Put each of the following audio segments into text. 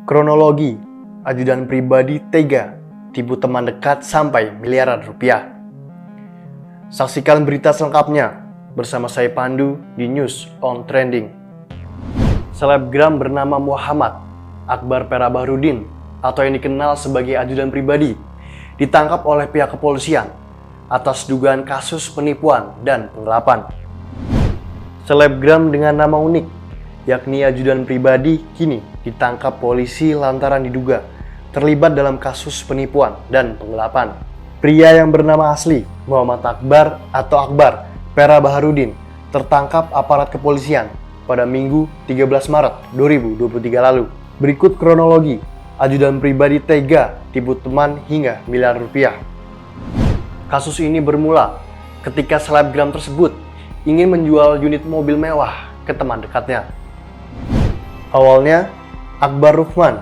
Kronologi, ajudan pribadi tega tipu teman dekat sampai miliaran rupiah. Saksikan berita selengkapnya bersama saya Pandu di News on Trending. Selebgram bernama Muhammad Akbar Pera Bahrudin atau yang dikenal sebagai ajudan pribadi ditangkap oleh pihak kepolisian atas dugaan kasus penipuan dan penggelapan. Selebgram dengan nama unik yakni ajudan pribadi kini ditangkap polisi lantaran diduga terlibat dalam kasus penipuan dan penggelapan. Pria yang bernama asli Muhammad Akbar atau Akbar Pera Bahrudin tertangkap aparat kepolisian pada Minggu 13 Maret 2023 lalu. Berikut kronologi ajudan pribadi tega tipu teman hingga miliaran rupiah. Kasus ini bermula ketika selebgram tersebut ingin menjual unit mobil mewah ke teman dekatnya. Awalnya, Akbar Ruhman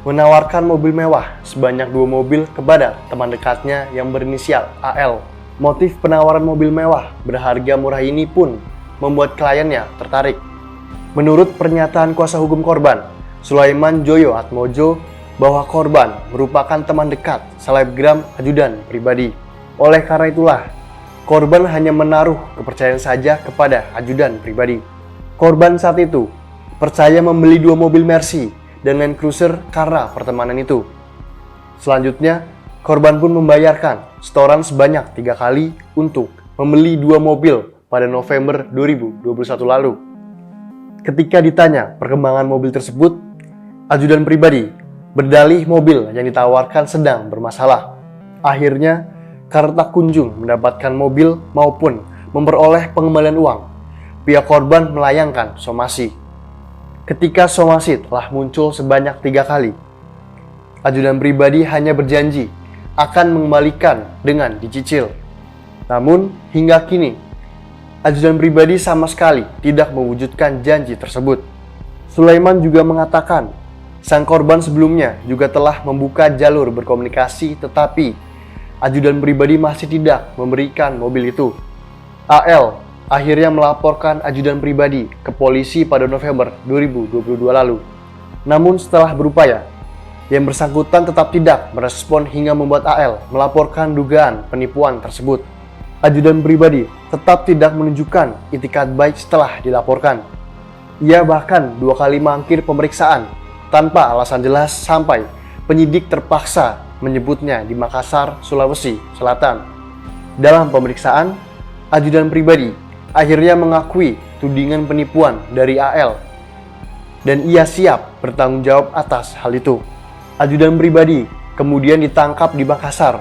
menawarkan mobil mewah sebanyak 2 mobil kepada teman dekatnya yang berinisial AL. Motif penawaran mobil mewah berharga murah ini pun membuat kliennya tertarik. Menurut pernyataan kuasa hukum korban, Sulaiman Joyo Atmojo, bahwa korban merupakan teman dekat selebgram ajudan pribadi. Oleh karena itulah, korban hanya menaruh kepercayaan saja kepada ajudan pribadi. Korban saat itu percaya membeli 2 mobil Mercy dan Land Cruiser karena pertemanan itu. Selanjutnya, korban pun membayarkan setoran sebanyak 3 kali untuk membeli 2 mobil pada November 2021 lalu. Ketika ditanya perkembangan mobil tersebut, ajudan pribadi berdalih mobil yang ditawarkan sedang bermasalah. Akhirnya, karena tak kunjung mendapatkan mobil maupun memperoleh pengembalian uang, pihak korban melayangkan somasi. Ketika somasi telah muncul sebanyak 3 kali, ajudan pribadi hanya berjanji akan mengembalikan dengan dicicil. Namun, hingga kini, ajudan pribadi sama sekali tidak mewujudkan janji tersebut. Sulaiman juga mengatakan, sang korban sebelumnya juga telah membuka jalur berkomunikasi tetapi ajudan pribadi masih tidak memberikan mobil itu. AL akhirnya melaporkan ajudan pribadi ke polisi pada November 2022 lalu. Namun setelah berupaya, yang bersangkutan tetap tidak merespon hingga membuat AL melaporkan dugaan penipuan tersebut. Ajudan pribadi tetap tidak menunjukkan itikat baik setelah dilaporkan. Ia bahkan 2 kali mangkir pemeriksaan tanpa alasan jelas sampai penyidik terpaksa menyebutnya di Makassar, Sulawesi Selatan. Dalam pemeriksaan, ajudan pribadi akhirnya mengakui tudingan penipuan dari AL dan ia siap bertanggung jawab atas hal itu. Ajudan pribadi kemudian ditangkap di Makassar,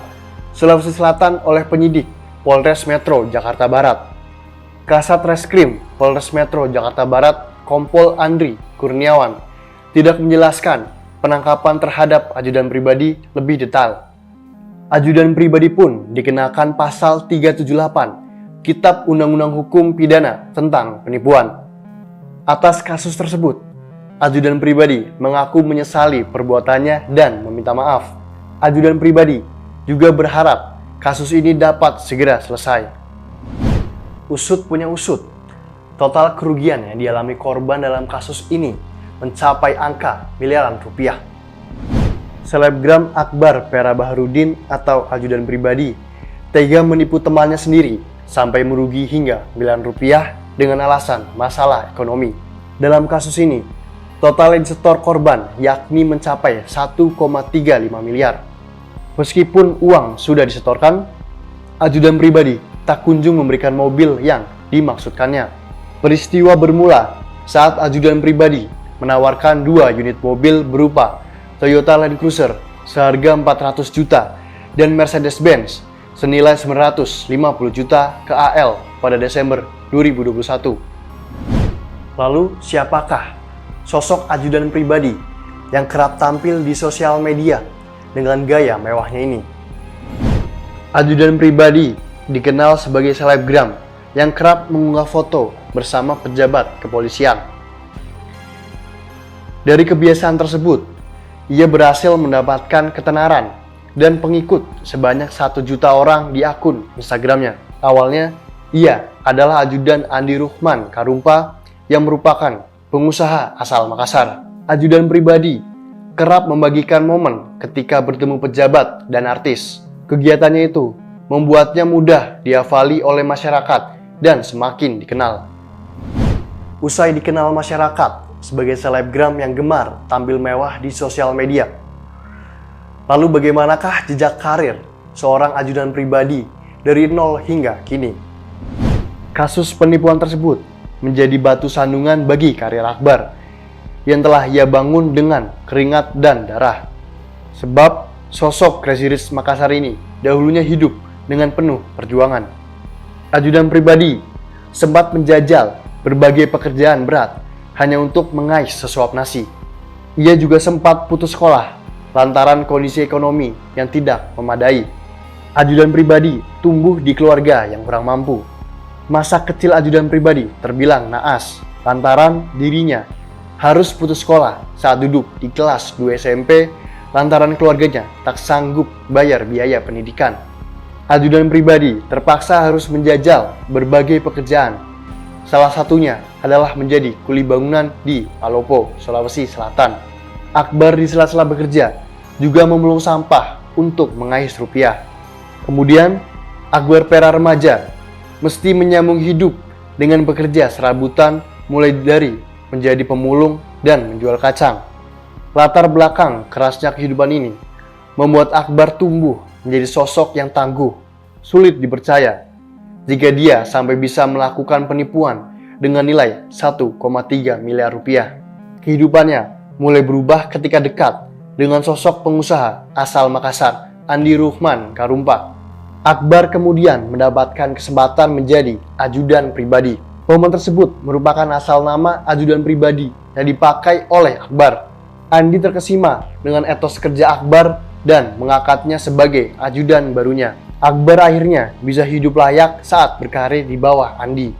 Sulawesi Selatan oleh penyidik Polres Metro Jakarta Barat. Kasat Reskrim Polres Metro Jakarta Barat, Kompol Andri Kurniawan, tidak menjelaskan penangkapan terhadap ajudan pribadi lebih detail. Ajudan pribadi pun dikenakan pasal 378 Kitab Undang-Undang Hukum Pidana tentang penipuan. Atas kasus tersebut, ajudan pribadi mengaku menyesali perbuatannya dan meminta maaf. Ajudan pribadi juga berharap kasus ini dapat segera selesai. Usut punya usut, total kerugian yang dialami korban dalam kasus ini mencapai angka miliaran rupiah. Selebgram Akbar Pera Bahrudin atau ajudan pribadi tega menipu temannya sendiri sampai merugi hingga miliaran rupiah dengan alasan masalah ekonomi. Dalam kasus ini, total yang disetor korban yakni mencapai 1,35 miliar. Meskipun uang sudah disetorkan, ajudan pribadi tak kunjung memberikan mobil yang dimaksudkannya. Peristiwa bermula saat ajudan pribadi menawarkan 2 unit mobil berupa Toyota Land Cruiser seharga 400 juta dan Mercedes-Benz senilai 950 juta ke AL pada Desember 2021. Lalu siapakah sosok ajudan pribadi yang kerap tampil di sosial media dengan gaya mewahnya ini? Ajudan pribadi dikenal sebagai selebgram yang kerap mengunggah foto bersama pejabat kepolisian. Dari kebiasaan tersebut, ia berhasil mendapatkan ketenaran dan pengikut sebanyak 1 juta orang di akun Instagramnya. Awalnya, ia adalah ajudan Andi Ruhman Karumpa yang merupakan pengusaha asal Makassar. Ajudan pribadi kerap membagikan momen ketika bertemu pejabat dan artis. Kegiatannya itu membuatnya mudah dihafali oleh masyarakat dan semakin dikenal. Usai dikenal masyarakat sebagai selebgram yang gemar tampil mewah di sosial media, lalu bagaimanakah jejak karir seorang ajudan pribadi dari nol hingga kini? Kasus penipuan tersebut menjadi batu sandungan bagi karir Akbar yang telah ia bangun dengan keringat dan darah. Sebab sosok Crazy Rich Makassar ini dahulunya hidup dengan penuh perjuangan. Ajudan pribadi sempat menjajal berbagai pekerjaan berat hanya untuk mengais sesuap nasi. Ia juga sempat putus sekolah lantaran kondisi ekonomi yang tidak memadai. Ajudan pribadi tumbuh di keluarga yang kurang mampu. Masa kecil ajudan pribadi terbilang naas lantaran dirinya harus putus sekolah saat duduk di kelas 2 SMP lantaran keluarganya tak sanggup bayar biaya pendidikan. Ajudan pribadi terpaksa harus menjajal berbagai pekerjaan. Salah satunya adalah menjadi kuli bangunan di Palopo, Sulawesi Selatan. Akbar di sela-sela bekerja juga memulung sampah untuk mengais rupiah. Kemudian, Akbar Pera remaja mesti menyambung hidup dengan bekerja serabutan mulai dari menjadi pemulung dan menjual kacang. Latar belakang kerasnya kehidupan ini membuat Akbar tumbuh menjadi sosok yang tangguh. Sulit dipercaya jika dia sampai bisa melakukan penipuan dengan nilai 1,3 miliar rupiah. Kehidupannya mulai berubah ketika dekat dengan sosok pengusaha asal Makassar, Andi Ruhman Karumpa. Akbar kemudian mendapatkan kesempatan menjadi ajudan pribadi. Momen tersebut merupakan asal nama ajudan pribadi yang dipakai oleh Akbar. Andi terkesima dengan etos kerja Akbar dan mengangkatnya sebagai ajudan barunya. Akbar akhirnya bisa hidup layak saat berkarir di bawah Andi.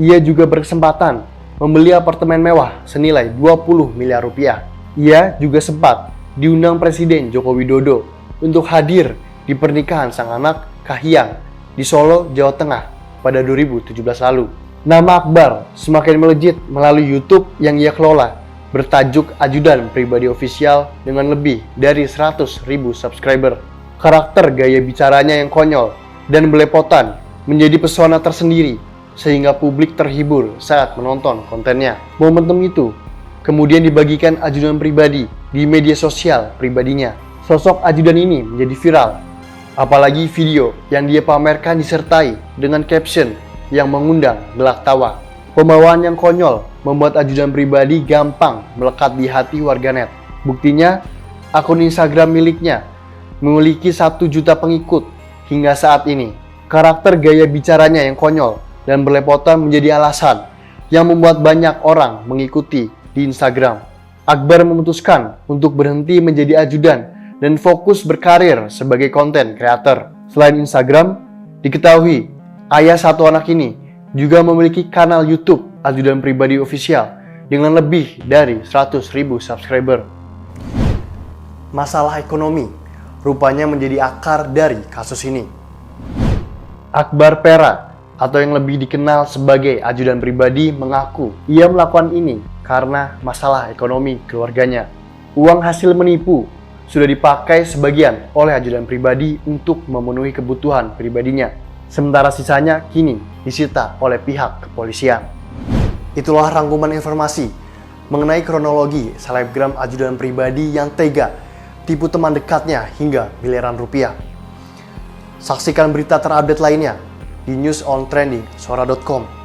Ia juga berkesempatan membeli apartemen mewah senilai 20 miliar rupiah. Ia juga sempat diundang Presiden Joko Widodo untuk hadir di pernikahan sang anak Kahiyang di Solo, Jawa Tengah pada 2017 lalu. Nama Akbar semakin melejit melalui YouTube yang ia kelola bertajuk Ajudan Pribadi Official dengan lebih dari 100.000 subscriber. Karakter gaya bicaranya yang konyol dan belepotan menjadi pesona tersendiri sehingga publik terhibur saat menonton kontennya. Momentum itu kemudian dibagikan ajudan pribadi di media sosial pribadinya. Sosok ajudan ini menjadi viral, apalagi video yang dia pamerkan disertai dengan caption yang mengundang gelak tawa. Pembawaan yang konyol membuat ajudan pribadi gampang melekat di hati warganet. Buktinya, akun Instagram miliknya memiliki 1 juta pengikut hingga saat ini. Karakter gaya bicaranya yang konyol dan berlepotan menjadi alasan yang membuat banyak orang mengikuti di Instagram. Akbar memutuskan untuk berhenti menjadi ajudan dan fokus berkarir sebagai konten creator. Selain Instagram, diketahui ayah satu anak ini juga memiliki kanal YouTube Ajudan Pribadi Official dengan lebih dari 100.000 subscriber. Masalah ekonomi rupanya menjadi akar dari kasus ini. Akbar Pera atau yang lebih dikenal sebagai ajudan pribadi mengaku ia melakukan ini karena masalah ekonomi keluarganya. Uang hasil menipu sudah dipakai sebagian oleh ajudan pribadi untuk memenuhi kebutuhan pribadinya, sementara sisanya kini disita oleh pihak kepolisian. Itulah rangkuman informasi mengenai kronologi selebgram ajudan pribadi yang tega tipu teman dekatnya hingga miliaran rupiah. Saksikan berita terupdate lainnya di newsontrending.sora.com.